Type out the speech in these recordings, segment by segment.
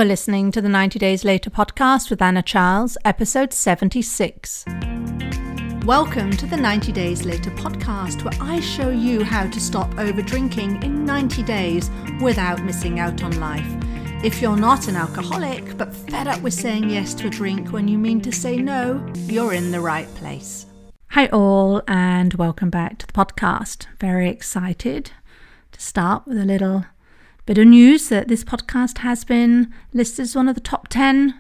are listening to the 90 Days Later podcast with Anna Charles, episode 76. Welcome to the 90 Days Later podcast, where I show you how to stop over drinking in 90 days without missing out on life. If you're not an alcoholic, but fed up with saying yes to a drink when you mean to say no, you're in the right place. Hi all, and welcome back to the podcast. Very excited to start with a little bit of news that this podcast has been listed as one of the top 10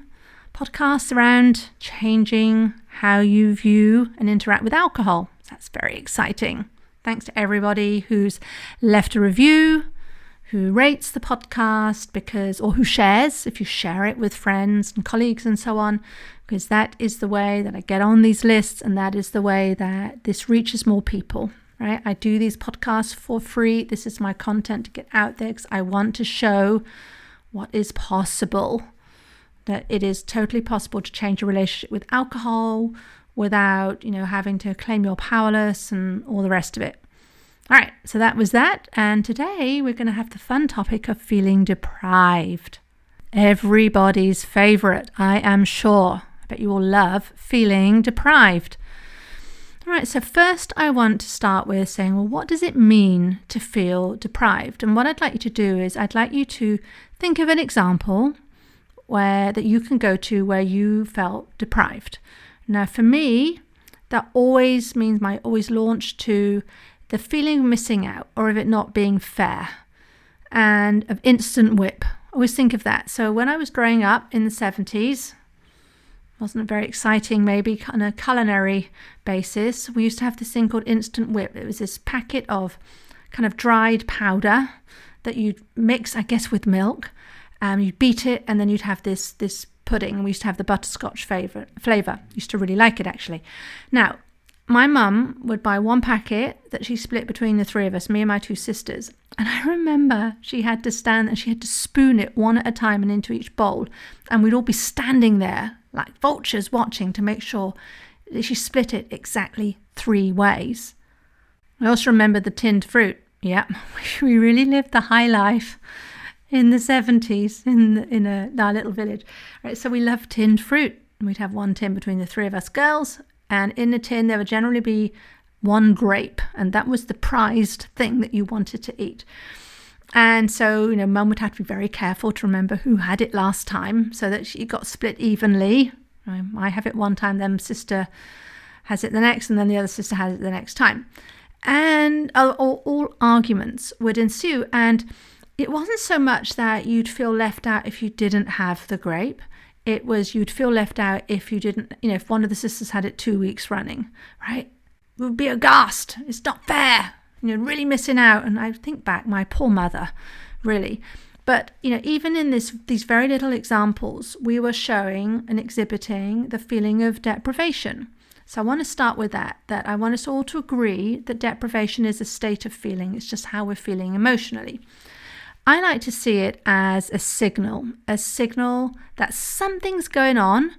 podcasts around changing how you view and interact with alcohol. So that's very exciting. Thanks to everybody who's left a review, who rates the podcast or who shares, if you share it with friends and colleagues and so on, because that is the way that I get on these lists, and that is the way that this reaches more people. Right? I do these podcasts for free. This is my content to get out there because I want to show what is possible, that it is totally possible to change your relationship with alcohol without, having to claim you're powerless and all the rest of it. All right, so that was that. And today we're going to have the fun topic of feeling deprived. Everybody's favorite, I am sure. I bet you all love feeling deprived. All right, so first I want to start with saying, well, what does it mean to feel deprived? And what I'd like you to do is I'd like you to think of an example that you can go to where you felt deprived. Now, for me, that always means I always launch to the feeling of missing out, or of it not being fair, and of instant whip. I always think of that. So when I was growing up in the 70s, wasn't very exciting, maybe on a culinary basis. We used to have this thing called instant whip. It was this packet of kind of dried powder that you'd mix, I guess, with milk. You'd beat it, and then you'd have this pudding. And we used to have the butterscotch flavour. Used to really like it, actually. Now, my mum would buy one packet that she split between the three of us, me and my two sisters. And I remember she had to stand and she had to spoon it one at a time and into each bowl. And we'd all be standing there like vultures watching to make sure that she split it exactly 3 ways. I also remember the tinned fruit. Yeah, we really lived the high life in the 70s in our little village. Right, so we loved tinned fruit. We'd have one tin between the three of us girls, and in the tin there would generally be one grape, and that was the prized thing that you wanted to eat. And so, Mum would have to be very careful to remember who had it last time so that she got split evenly. I have it one time, then sister has it the next, and then the other sister has it the next time. And all arguments would ensue. And it wasn't so much that you'd feel left out if you didn't have the grape. It was you'd feel left out if you didn't, if one of the sisters had it 2 weeks running, right? We would be aghast. It's not fair. Really missing out. And I think back, my poor mother, really. But, even in these very little examples, we were showing and exhibiting the feeling of deprivation. So I want to start with that I want us all to agree that deprivation is a state of feeling. It's just how we're feeling emotionally. I like to see it as a signal that something's going on,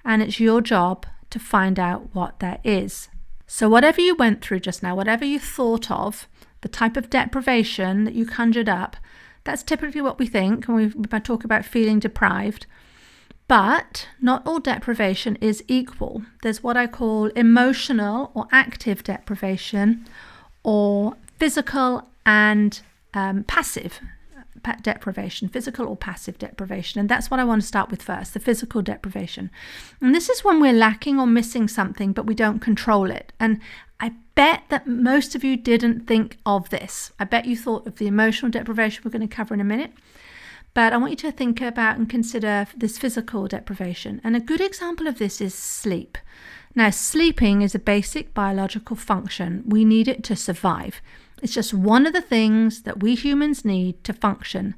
and it's your job to find out what that is. So whatever you went through just now, whatever you thought of, the type of deprivation that you conjured up, that's typically what we think when we talk about feeling deprived. But not all deprivation is equal. There's what I call emotional or active deprivation, or physical and passive deprivation, physical or passive deprivation. And that's what I want to start with first, the physical deprivation. And this is when we're lacking or missing something, but we don't control it. And I bet that most of you didn't think of this. I bet you thought of the emotional deprivation we're going to cover in a minute. But I want you to think about and consider this physical deprivation. And a good example of this is sleep. Now, sleeping is a basic biological function. We need it to survive. It's just one of the things that we humans need to function.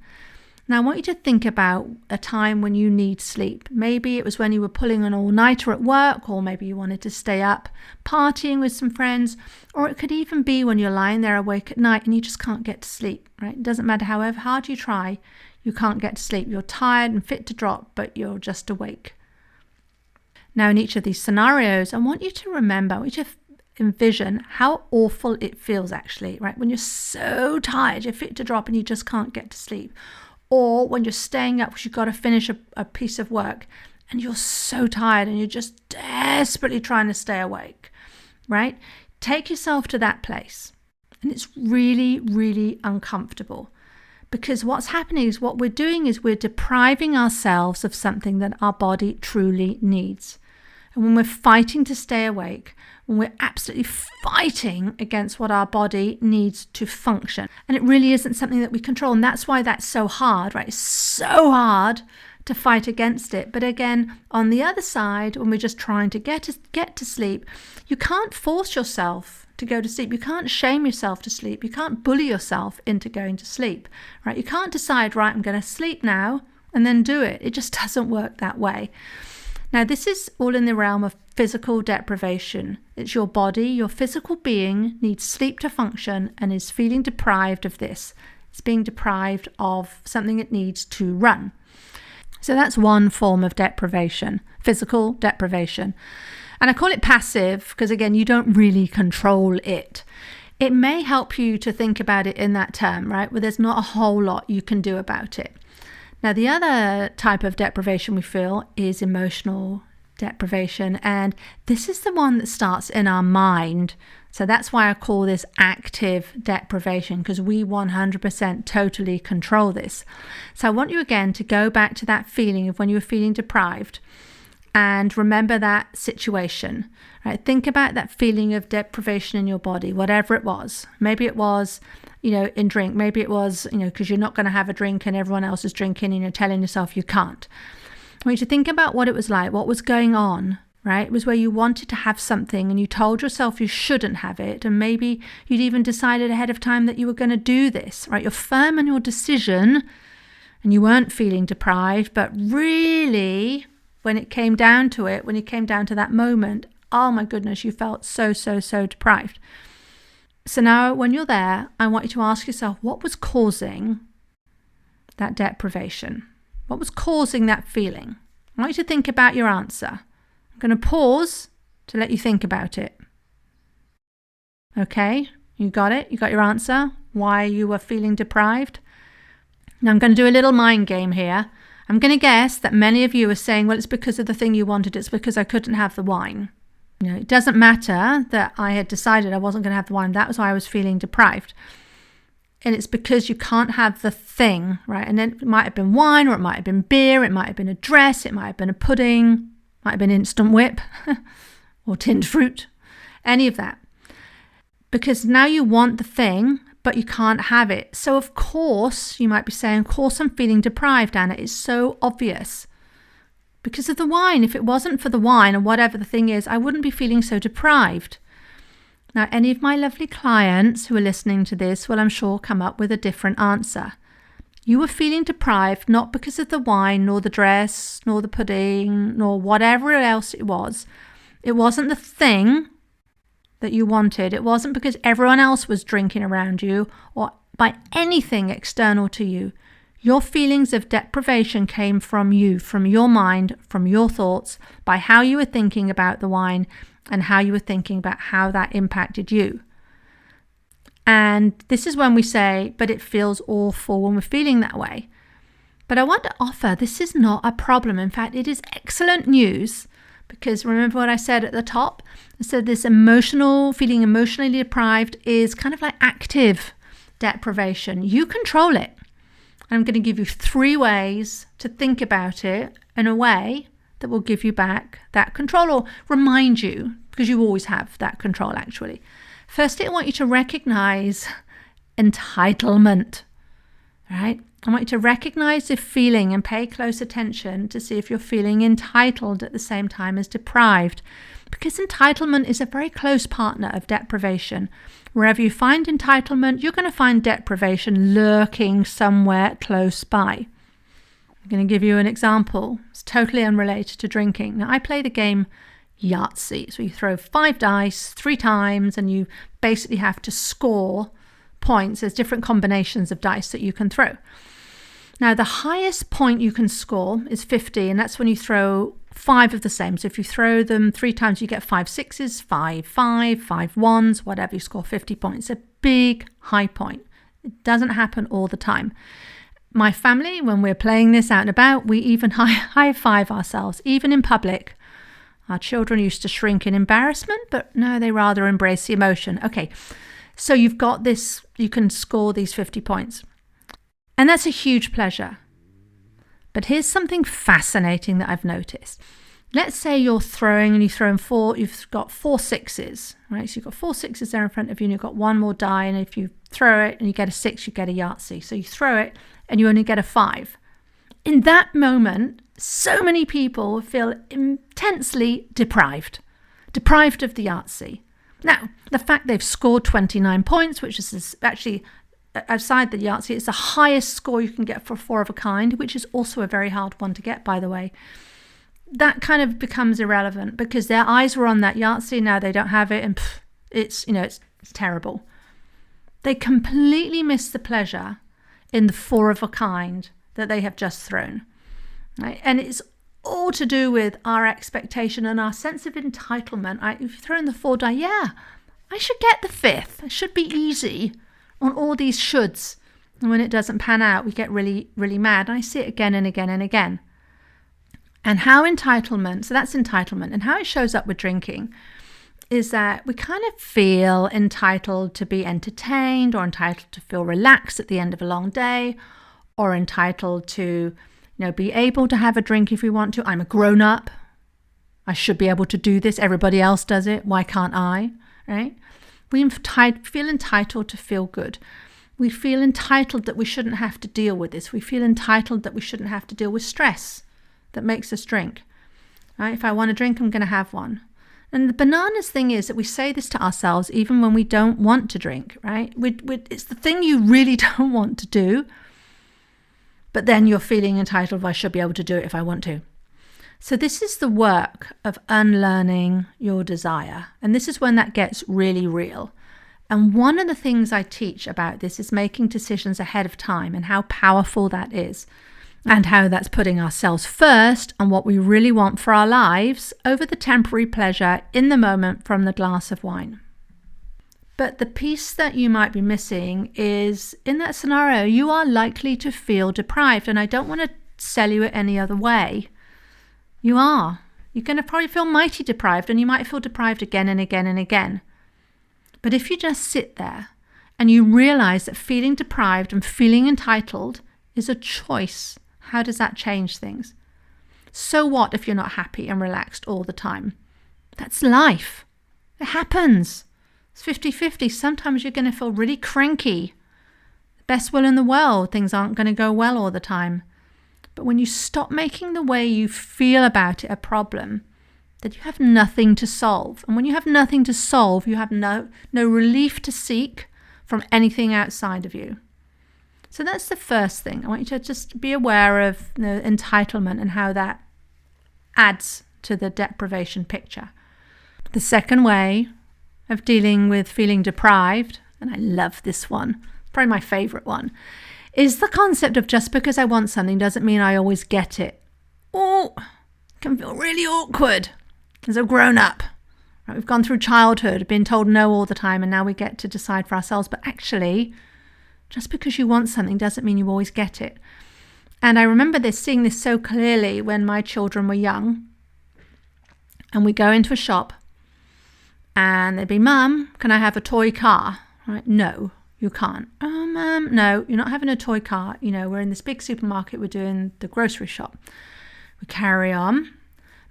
Now, I want you to think about a time when you need sleep. Maybe it was when you were pulling an all-nighter at work, or maybe you wanted to stay up partying with some friends, or it could even be when you're lying there awake at night and you just can't get to sleep, right? It doesn't matter however hard you try, you can't get to sleep. You're tired and fit to drop, but you're just awake. Now, in each of these scenarios, I want you to remember, I want you to envision how awful it feels actually, right? When you're so tired, you're fit to drop and you just can't get to sleep. or when you're staying up because you've got to finish a piece of work and you're so tired and you're just desperately trying to stay awake, right? Take yourself to that place. And it's really, really uncomfortable, because what's happening is what we're doing is we're depriving ourselves of something that our body truly needs. And when we're fighting to stay awake, when we're absolutely fighting against what our body needs to function, and it really isn't something that we control. And that's why that's so hard, right? It's so hard to fight against it. But again, on the other side, when we're just trying to get to sleep, you can't force yourself to go to sleep. You can't shame yourself to sleep. You can't bully yourself into going to sleep, right? You can't decide, right, I'm going to sleep now and then do it. It just doesn't work that way. Now, this is all in the realm of physical deprivation. It's your body, your physical being needs sleep to function and is feeling deprived of this. It's being deprived of something it needs to run. So that's one form of deprivation, physical deprivation. And I call it passive because, again, you don't really control it. It may help you to think about it in that term, right? Where there's not a whole lot you can do about it. Now, the other type of deprivation we feel is emotional deprivation. And this is the one that starts in our mind. So that's why I call this active deprivation, because we 100% totally control this. So I want you again to go back to that feeling of when you were feeling deprived. And remember that situation, right? Think about that feeling of deprivation in your body, whatever it was. Maybe it was, in drink. Maybe it was, because you're not going to have a drink and everyone else is drinking and you're telling yourself you can't. I want you to think about what it was like, what was going on, right? It was where you wanted to have something and you told yourself you shouldn't have it. And maybe you'd even decided ahead of time that you were going to do this, right? You're firm in your decision and you weren't feeling deprived, but really, when it came down to it, when it came down to that moment, oh my goodness, you felt so deprived. So now when you're there, I want you to ask yourself, what was causing that deprivation? What was causing that feeling? I want you to think about your answer. I'm going to pause to let you think about it. Okay, you got it? You got your answer? Why you were feeling deprived? Now I'm going to do a little mind game here. I'm going to guess that many of you are saying, well, it's because of the thing you wanted. It's because I couldn't have the wine. It doesn't matter that I had decided I wasn't going to have the wine. That was why I was feeling deprived. And it's because you can't have the thing, right? And then it might have been wine, or it might have been beer. It might have been a dress. It might have been a pudding. Might have been instant whip or tinned fruit. Any of that. Because now you want the thing, but you can't have it. So of course, you might be saying, of course I'm feeling deprived, Anna. It's so obvious. Because of the wine. If it wasn't for the wine or whatever the thing is, I wouldn't be feeling so deprived. Now, any of my lovely clients who are listening to this will, I'm sure, come up with a different answer. You were feeling deprived not because of the wine, nor the dress, nor the pudding, nor whatever else it was. It wasn't the thing that you wanted. It wasn't because everyone else was drinking around you or by anything external to you. Your feelings of deprivation came from you, from your mind, from your thoughts, by how you were thinking about the wine and how you were thinking about how that impacted you. And this is when we say, but it feels awful when we're feeling that way. But I want to offer, this is not a problem. In fact, it is excellent news. Because remember what I said at the top? I said this feeling emotionally deprived is kind of like active deprivation. You control it. I'm going to give you 3 ways to think about it in a way that will give you back that control, or remind you, because you always have that control actually. Firstly, I want you to recognize entitlement, right? I want you to recognize the feeling and pay close attention to see if you're feeling entitled at the same time as deprived. Because entitlement is a very close partner of deprivation. Wherever you find entitlement, you're going to find deprivation lurking somewhere close by. I'm going to give you an example. It's totally unrelated to drinking. Now, I play the game Yahtzee. So you throw 5 dice 3 times and you basically have to score points. There's different combinations of dice that you can throw. Now, the highest point you can score is 50, and that's when you throw 5 of the same. So if you throw them 3 times, you get 5 sixes, 5 1s, whatever. You score 50 points. A big high point. It doesn't happen all the time. My family, when we're playing this out and about, we even high five ourselves, even in public. Our children used to shrink in embarrassment, but no, they rather embrace the emotion. Okay, so you've got this, you can score these 50 points. And that's a huge pleasure. But here's something fascinating that I've noticed. Let's say you're throwing and you've got 4 sixes, right? So you've got 4 sixes there in front of you and you've got one more die. And if you throw it and you get a 6, you get a Yahtzee. So you throw it and you only get a 5. In that moment, so many people feel intensely deprived of the Yahtzee. Now, the fact they've scored 29 points, which is actually outside the Yahtzee, it's the highest score you can get for 4 of a kind, which is also a very hard one to get, by the way. That kind of becomes irrelevant because their eyes were on that Yahtzee, now they don't have it, and it's terrible. They completely miss the pleasure in the 4 of a kind that they have just thrown. Right? And it's all to do with our expectation and our sense of entitlement. If you throw in the 4 die, yeah, I should get the 5th. It should be easy on all these shoulds. And when it doesn't pan out, we get really, really mad. And I see it again and again and again. And how entitlement, so that's entitlement, and how it shows up with drinking is that we kind of feel entitled to be entertained or entitled to feel relaxed at the end of a long day or entitled to be able to have a drink if we want to. I'm a grown-up. I should be able to do this. Everybody else does it. Why can't I? Right? We feel entitled to feel good. We feel entitled that we shouldn't have to deal with this. We feel entitled that we shouldn't have to deal with stress that makes us drink. Right? If I want a drink, I'm going to have one. And the bananas thing is that we say this to ourselves even when we don't want to drink. Right? It's the thing you really don't want to do. But then you're feeling entitled, I should be able to do it if I want to. So this is the work of unlearning your desire. And this is when that gets really real. And one of the things I teach about this is making decisions ahead of time and how powerful that is. And how that's putting ourselves first and what we really want for our lives over the temporary pleasure in the moment from the glass of wine. But the piece that you might be missing is, in that scenario, you are likely to feel deprived. And I don't want to sell you it any other way. You are. You're going to probably feel mighty deprived, and you might feel deprived again and again and again. But if you just sit there and you realize that feeling deprived and feeling entitled is a choice, how does that change things? So what if you're not happy and relaxed all the time? That's life. It happens. It's 50-50. Sometimes you're going to feel really cranky. Best will in the world, things aren't going to go well all the time. But when you stop making the way you feel about it a problem, that you have nothing to solve. And when you have nothing to solve, you have no relief to seek from anything outside of you. So that's the first thing. I want you to just be aware of entitlement and how that adds to the deprivation picture. The second way of dealing with feeling deprived, and I love this one, probably my favorite one, is the concept of just because I want something doesn't mean I always get it. Oh, it can feel really awkward as a grown-up. Right, we've gone through childhood, been told no all the time, and now we get to decide for ourselves. But actually, just because you want something doesn't mean you always get it. And I remember seeing this so clearly when my children were young. And we go into a shop and they'd be, Mum, can I have a toy car? Right? No, you can't. Oh, Mum, no, you're not having a toy car. We're in this big supermarket. We're doing the grocery shop. We carry on.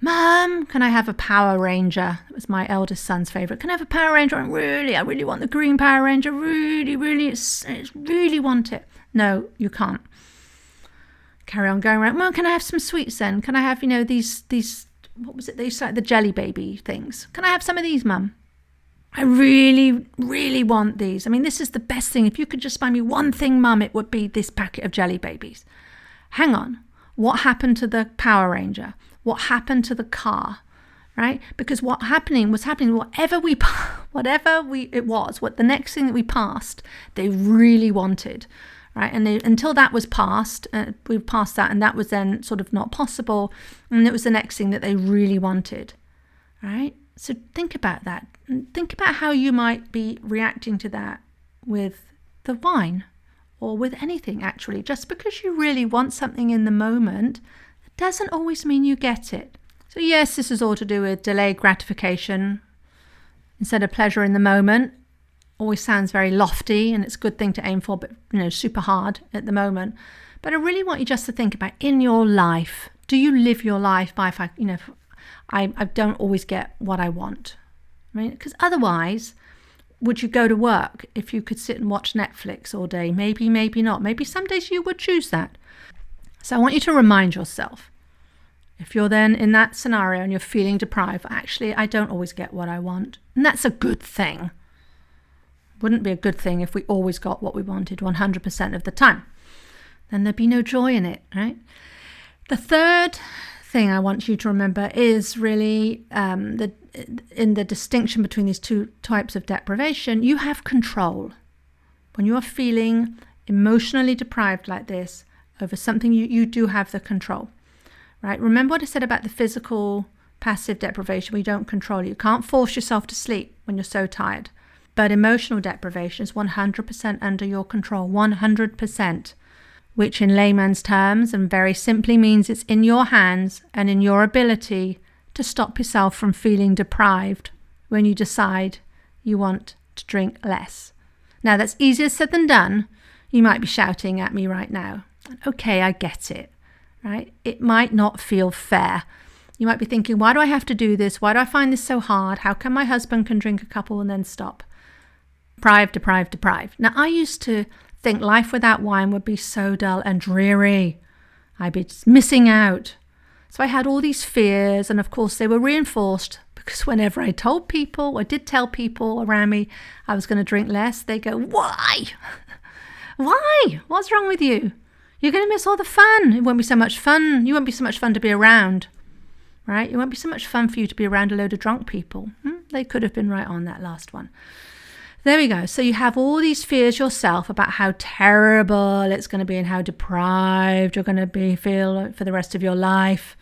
Mum, can I have a Power Ranger? That was my eldest son's favourite. Can I have a Power Ranger? I really want the green Power Ranger. Really want it. No, you can't. Carry on going around. Mum, can I have some sweets then? Can I have, these, what was it? They used to like the Jelly Baby things. Can I have some of these, Mum? I really want these. I mean, this is the best thing. If you could just buy me one thing, Mum, it would be this packet of Jelly Babies. Hang on. What happened to the Power Ranger? What happened to the car? Right? Because what was happening, whatever it was, what the next thing that we passed, they really wanted. Right? And until that was passed, we passed that, and that was then sort of not possible. And it was the next thing that they really wanted. Right? So think about that. Think about how you might be reacting to that with the wine or with anything actually. Just because you really want something in the moment, it doesn't always mean you get it. So yes, this is all to do with delayed gratification instead of pleasure in the moment. Always sounds very lofty, and it's a good thing to aim for, but super hard at the moment. But I really want you just to think about, in your life, do you live your life by, I don't always get what I want? I mean, because otherwise, would you go to work if you could sit and watch Netflix all day? Maybe, maybe not. Maybe some days you would choose that. So I want you to remind yourself, if you're then in that scenario and you're feeling deprived, actually, I don't always get what I want. And that's a good thing. Wouldn't be a good thing if we always got what we wanted 100% of the time. Then there'd be no joy in it, right? The third thing I want you to remember is really in the distinction between these two types of deprivation, you have control. When you are feeling emotionally deprived like this over something, you do have the control, right? Remember what I said about the physical passive deprivation, where you don't control it. You can't force yourself to sleep when you're so tired. But emotional deprivation is 100% under your control, 100%, which in layman's terms and very simply means it's in your hands and in your ability to stop yourself from feeling deprived when you decide you want to drink less. Now, that's easier said than done. You might be shouting at me right now. Okay, I get it, right? It might not feel fair. You might be thinking, why do I have to do this? Why do I find this so hard? How come my husband can drink a couple and then stop? Deprived. Now, I used to think life without wine would be so dull and dreary. I'd be missing out. So I had all these fears, and of course they were reinforced because whenever I told people, or did tell people around me I was going to drink less, they go, why? Why? What's wrong with you? You're going to miss all the fun. It won't be so much fun. You won't be so much fun to be around, right? It won't be so much fun for you to be around a load of drunk people. They could have been right on that last one. There we go. So you have all these fears yourself about how terrible it's going to be and how deprived you're going to feel for the rest of your life.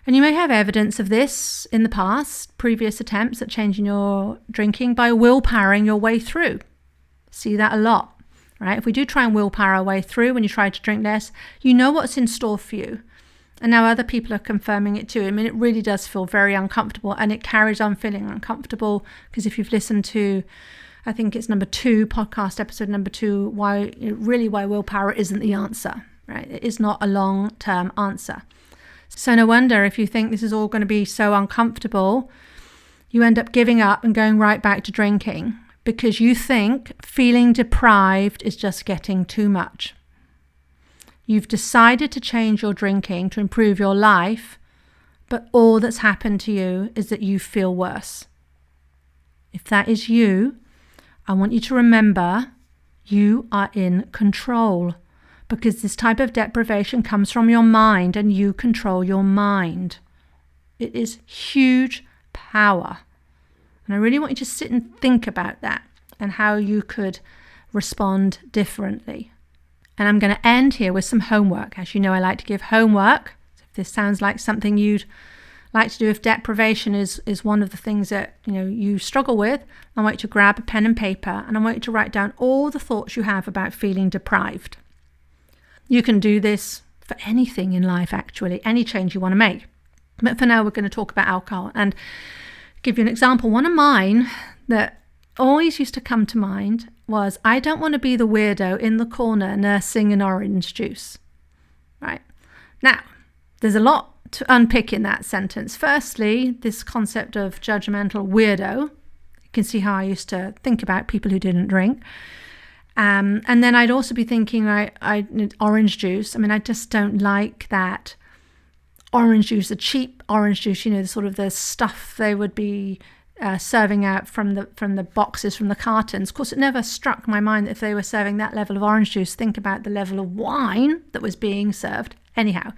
And you may have evidence of this in the past, previous attempts at changing your drinking by willpowering your way through. See that a lot, right? If we do try and willpower our way through when you try to drink less, you know what's in store for you. And now other people are confirming it too. I mean, it really does feel very uncomfortable, and it carries on feeling uncomfortable because if you've listened to, I think it's podcast episode number 2, why willpower isn't the answer, right? It is not a long-term answer. So no wonder if you think this is all going to be so uncomfortable, you end up giving up and going right back to drinking because you think feeling deprived is just getting too much. You've decided to change your drinking to improve your life, but all that's happened to you is that you feel worse. If that is you, I want you to remember you are in control, because this type of deprivation comes from your mind and you control your mind. It is huge power. And I really want you to sit and think about that and how you could respond differently. And I'm going to end here with some homework. As you know, I like to give homework. So if this sounds like something you'd like to do, if deprivation is one of the things that you struggle with, I want you to grab a pen and paper and I want you to write down all the thoughts you have about feeling deprived. You can do this for anything in life, actually, any change you want to make. But for now, we're going to talk about alcohol and give you an example. One of mine that always used to come to mind was, I don't want to be the weirdo in the corner nursing an orange juice. Right? Now, there's a lot to unpick in that sentence. Firstly, this concept of judgmental weirdo. You can see how I used to think about people who didn't drink. And then I'd also be thinking, I need orange juice. I mean, I just don't like that orange juice, the cheap orange juice, the sort of the stuff they would be serving out from the boxes, from the cartons. Of course, it never struck my mind that if they were serving that level of orange juice, think about the level of wine that was being served. Anyhow,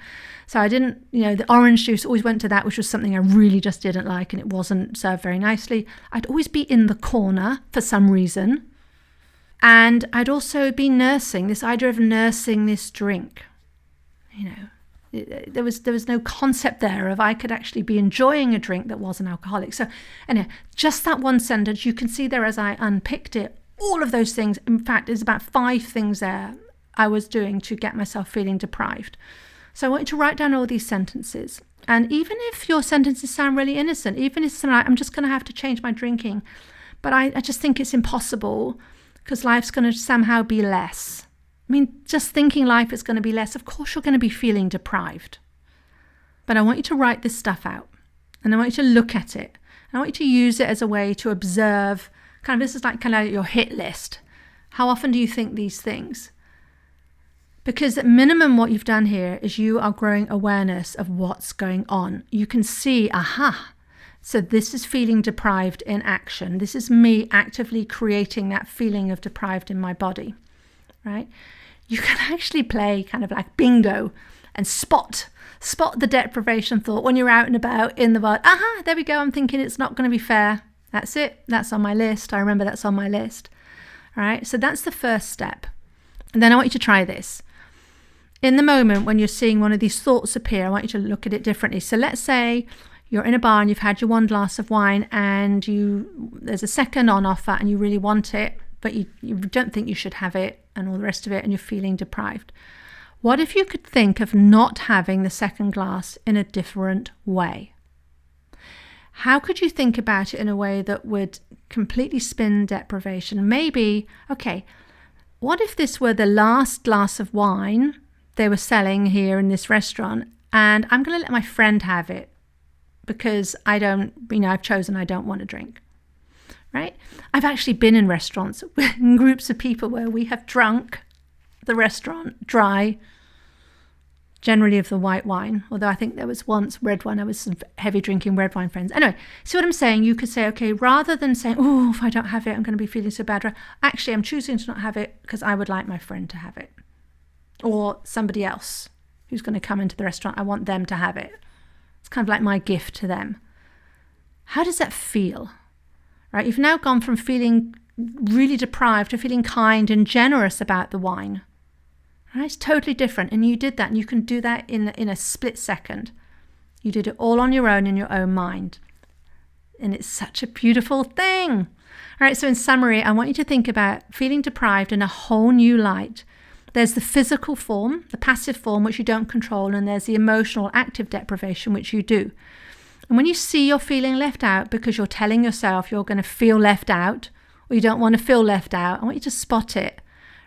so I didn't, the orange juice always went to that, which was something I really just didn't like, and it wasn't served very nicely. I'd always be in the corner for some reason. And I'd also be nursing this drink. There was no concept there of I could actually be enjoying a drink that wasn't alcoholic. So anyway, just that one sentence, you can see there as I unpicked it, all of those things. In fact, there's about 5 things there I was doing to get myself feeling deprived. So I want you to write down all these sentences. And even if your sentences sound really innocent, even if it's something like, I'm just going to have to change my drinking, but I just think it's impossible because life's going to somehow be less. I mean, just thinking life is going to be less, of course you're going to be feeling deprived. But I want you to write this stuff out. And I want you to look at it. And I want you to use it as a way to observe, this is like your hit list. How often do you think these things? Because at minimum what you've done here is you are growing awareness of what's going on. You can see, so this is feeling deprived in action. This is me actively creating that feeling of deprived in my body, right? You can actually play kind of like bingo and spot the deprivation thought when you're out and about in the world. There we go. I'm thinking it's not going to be fair. That's it. That's on my list. I remember that's on my list. All right. So that's the first step. And then I want you to try this. In the moment when you're seeing one of these thoughts appear, I want you to look at it differently. So let's say you're in a bar and you've had your 1 glass of wine and there's a second on offer and you really want it, but you don't think you should have it and all the rest of it, and you're feeling deprived. What if you could think of not having the second glass in a different way? How could you think about it in a way that would completely spin deprivation? Maybe, what if this were the last glass of wine they were selling here in this restaurant, and I'm going to let my friend have it because I've chosen I don't want to drink, right? I've actually been in restaurants in groups of people where we have drunk the restaurant dry, generally of the white wine, although I think there was once red wine. I was some heavy drinking red wine friends. Anyway, see what I'm saying? You could say, rather than saying, if I don't have it, I'm going to be feeling so bad. Actually, I'm choosing to not have it because I would like my friend to have it. Or somebody else who's going to come into the restaurant. I want them to have it. It's kind of like my gift to them. How does that feel? Right? You've now gone from feeling really deprived to feeling kind and generous about the wine. Right? It's totally different. And you did that, and you can do that in a split second. You did it all on your own in your own mind. And it's such a beautiful thing. All right, so in summary, I want you to think about feeling deprived in a whole new light. There's the physical form, the passive form, which you don't control, and there's the emotional, active deprivation, which you do. And when you see you're feeling left out because you're telling yourself you're going to feel left out, or you don't want to feel left out, I want you to spot it,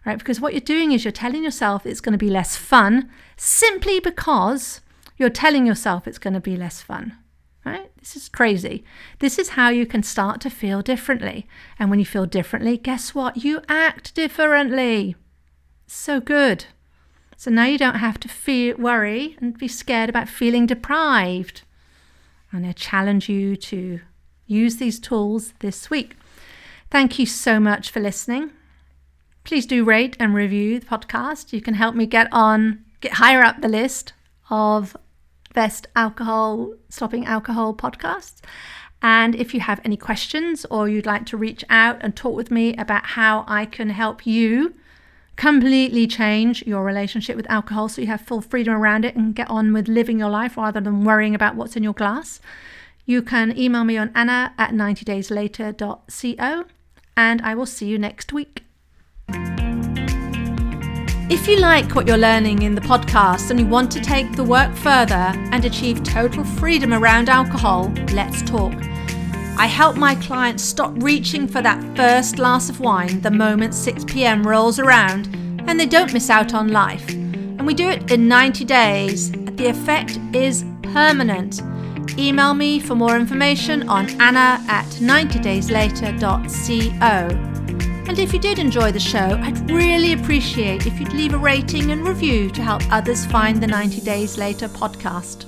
right? Because what you're doing is you're telling yourself it's going to be less fun simply because you're telling yourself it's going to be less fun, right? This is crazy. This is how you can start to feel differently. And when you feel differently, guess what? You act differently. So good. So now you don't have to worry and be scared about feeling deprived. And I challenge you to use these tools this week. Thank you so much for listening. Please do rate and review the podcast. You can help me get higher up the list of best stopping alcohol podcasts. And if you have any questions or you'd like to reach out and talk with me about how I can help you completely change your relationship with alcohol so you have full freedom around it and get on with living your life rather than worrying about what's in your glass, you can email me on anna@90dayslater.co, and I will see you next week. If you like what you're learning in the podcast and you want to take the work further and achieve total freedom around alcohol, let's talk. I help my clients stop reaching for that first glass of wine the moment 6 p.m. rolls around and they don't miss out on life. And we do it in 90 days. The effect is permanent. Email me for more information on anna@90dayslater.co. And if you did enjoy the show, I'd really appreciate if you'd leave a rating and review to help others find the 90 Days Later podcast.